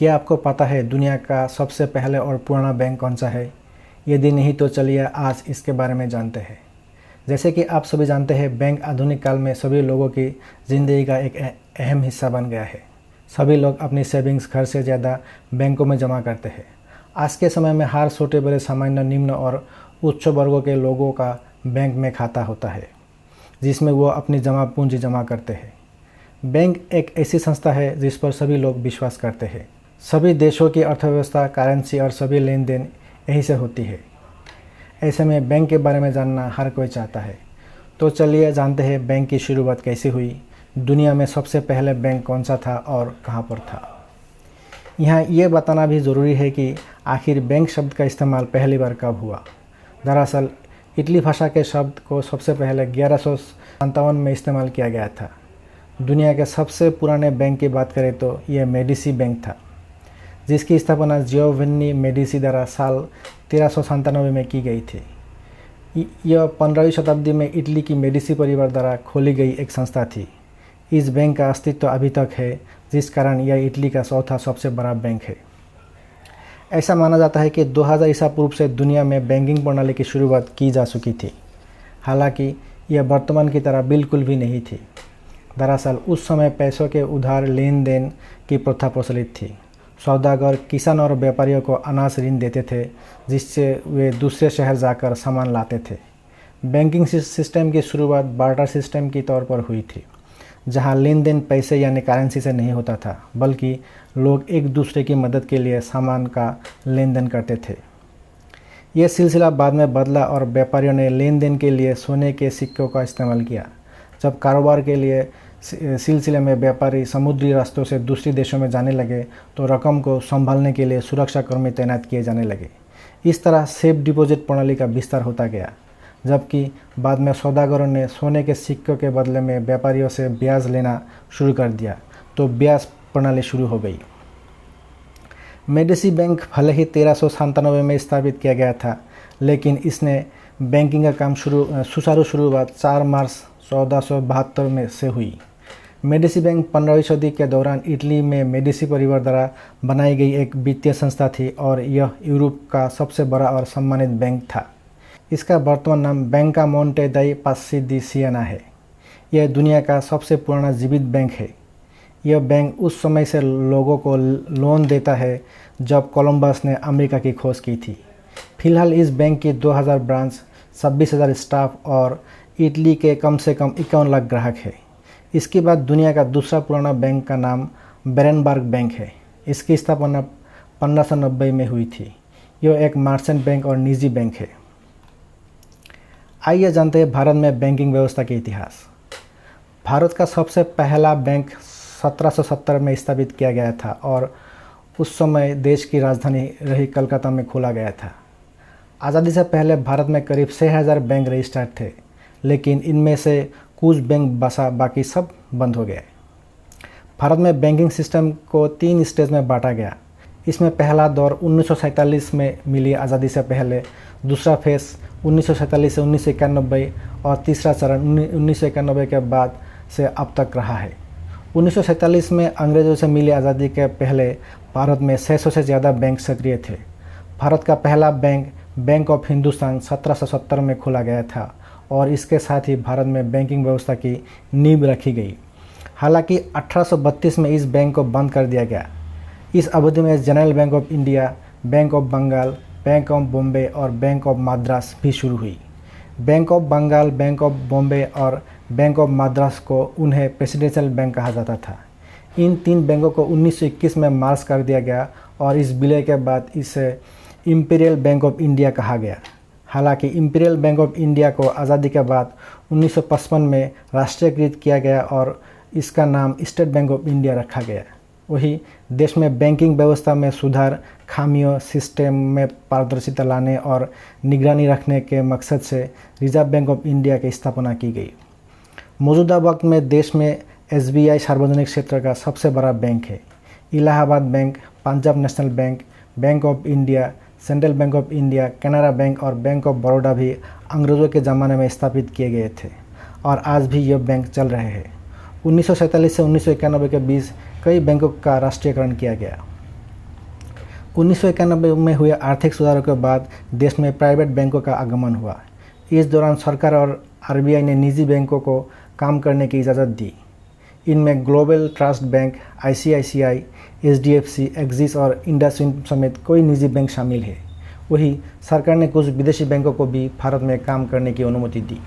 क्या आपको पता है दुनिया का सबसे पहले और पुराना बैंक कौन सा है? यदि नहीं तो चलिए आज इसके बारे में जानते हैं। जैसे कि आप सभी जानते हैं, बैंक आधुनिक काल में सभी लोगों की ज़िंदगी का एक अहम हिस्सा बन गया है। सभी लोग अपनी सेविंग्स घर से ज़्यादा बैंकों में जमा करते हैं। आज के समय में हर छोटे बड़े सामान्य, निम्न और उच्च वर्गों के लोगों का बैंक में खाता होता है, जिसमें वो अपनी जमा पूंजी जमा करते हैं। बैंक एक ऐसी संस्था है जिस पर सभी लोग विश्वास करते हैं। सभी देशों की अर्थव्यवस्था, करेंसी और सभी लेन देन यहीं से होती है। ऐसे में बैंक के बारे में जानना हर कोई चाहता है। तो चलिए जानते हैं बैंक की शुरुआत कैसे हुई, दुनिया में सबसे पहले बैंक कौन सा था और कहाँ पर था। यहाँ ये बताना भी ज़रूरी है कि आखिर बैंक शब्द का इस्तेमाल पहली बार कब हुआ। दरअसल इटली भाषा के शब्द को सबसे पहले 1157 में इस्तेमाल किया गया था। दुनिया के सबसे पुराने बैंक की बात करें तो यह मेडिसी बैंक था, जिसकी स्थापना जियोवन्नी मेडिसी द्वारा साल 1397 में की गई थी। यह 15वीं शताब्दी में इटली की मेडिसी परिवार द्वारा खोली गई एक संस्था थी। इस बैंक का अस्तित्व अभी तक है, जिस कारण यह इटली का चौथा सबसे बड़ा बैंक है। ऐसा माना जाता है कि 2000 ईसा पूर्व से दुनिया में बैंकिंग प्रणाली की शुरुआत की जा चुकी थी। हालांकि यह वर्तमान की तरह बिल्कुल भी नहीं थी। दरअसल उस समय पैसों के उधार लेन देन की प्रथा प्रचलित थी। सौदागर किसान और व्यापारियों को अनाज ऋण देते थे, जिससे वे दूसरे शहर जाकर सामान लाते थे। बैंकिंग सिस्टम की शुरुआत बार्टर सिस्टम के तौर पर हुई थी, जहां लेन देन पैसे यानी करेंसी से नहीं होता था, बल्कि लोग एक दूसरे की मदद के लिए सामान का लेन देन करते थे। यह सिलसिला बाद में बदला और व्यापारियों ने लेन देन के लिए सोने के सिक्कों का इस्तेमाल किया। जब कारोबार के लिए सिलसिले में व्यापारी समुद्री रास्तों से दूसरे देशों में जाने लगे, तो रकम को संभालने के लिए सुरक्षाकर्मी तैनात किए जाने लगे। इस तरह सेफ डिपॉजिट प्रणाली का विस्तार होता गया, जबकि बाद में सौदागरों ने सोने के सिक्कों के बदले में व्यापारियों से ब्याज लेना शुरू कर दिया, तो ब्याज प्रणाली शुरू हो गई। मेडिसी बैंक भले ही 1397 में स्थापित किया गया था, लेकिन इसने बैंकिंग का काम सुचारू शुरुआत 4 मार्च 1472 में से हुई। मेडिसी बैंक 15वीं सदी के दौरान इटली में मेडिसी परिवार द्वारा बनाई गई एक वित्तीय संस्था थी और यह यूरोप का सबसे बड़ा और सम्मानित बैंक था। इसका वर्तमान नाम बैंका मोंटे दी पास्सी दी सिएना है। यह दुनिया का सबसे पुराना जीवित बैंक है। यह बैंक उस समय से लोगों को लोन देता है जब कोलंबस ने अमेरिका की खोज की थी। फिलहाल इस बैंक की 2000 ब्रांच, 26,000 स्टाफ और इटली के कम से कम 51 लाख ग्राहक है। इसके बाद दुनिया का दूसरा पुराना बैंक का नाम बेरेनबर्ग बैंक है। इसकी स्थापना 1590 में हुई थी। यह एक मर्चेंट बैंक और निजी बैंक है। आइए जानते हैं भारत में बैंकिंग व्यवस्था के इतिहास। भारत का सबसे पहला बैंक 1770 में स्थापित किया गया था और उस समय देश की राजधानी रही कलकत्ता में खोला गया था। आज़ादी से पहले भारत में करीब 6000 बैंक रजिस्टर्ड थे, लेकिन इनमें से कुछ बैंक बसा, बाकी सब बंद हो गए। भारत में बैंकिंग सिस्टम को 3 स्टेज में बांटा गया। इसमें पहला दौर 1947 में मिली आज़ादी से पहले, दूसरा फेज 1947 से 1991 और तीसरा चरण 1991 के बाद से अब तक रहा है। 1947 में अंग्रेज़ों से मिली आज़ादी के पहले भारत में 600 से ज़्यादा बैंक सक्रिय थे। भारत का पहला बैंक ऑफ हिंदुस्तान 1770 में खोला गया था और इसके साथ ही भारत में बैंकिंग व्यवस्था की नींव रखी गई। हालांकि 1832 में इस बैंक को बंद कर दिया गया। इस अवधि में general bank of India, bank of Bengal, bank of Bombay और बैंक ऑफ मद्रास भी शुरू हुई। Bank of Bengal, bank of Bombay और बैंक ऑफ मद्रास को उन्हें प्रेसिडेंशियल बैंक कहा जाता था। इन 3 बैंकों को 1921 में मर्ज कर दिया गया और इस विलय के बाद इसे इंपीरियल बैंक ऑफ इंडिया कहा गया। हालांकि इंपीरियल बैंक ऑफ इंडिया को आज़ादी के बाद 1955 में राष्ट्रीयकृत किया गया और इसका नाम स्टेट बैंक ऑफ इंडिया रखा गया। वही देश में बैंकिंग व्यवस्था में सुधार, खामियों, सिस्टम में पारदर्शिता लाने और निगरानी रखने के मकसद से रिजर्व बैंक ऑफ इंडिया की स्थापना की गई। मौजूदा वक्त में देश में SBI सार्वजनिक क्षेत्र का सबसे बड़ा बैंक है। Allahabad bank, Punjab national bank, bank of India, central bank of India, Canara bank और बैंक ऑफ बड़ौदा भी अंग्रेज़ों के ज़माने में स्थापित किए गए थे और आज भी यह बैंक चल रहे हैं। 1947 से 1991 के बीच कई बैंकों का राष्ट्रीयकरण किया गया। 1991 में हुए आर्थिक सुधारों के बाद देश में प्राइवेट बैंकों का आगमन हुआ। इस दौरान सरकार और आरबीआई ने निजी बैंकों को काम करने की इजाज़त दी। इनमें global trust bank, ICICI, HDFC, axis और इंडसइंड समेत कई निजी बैंक शामिल है। वहीं सरकार ने कुछ विदेशी बैंकों को भी भारत में काम करने की अनुमति दी।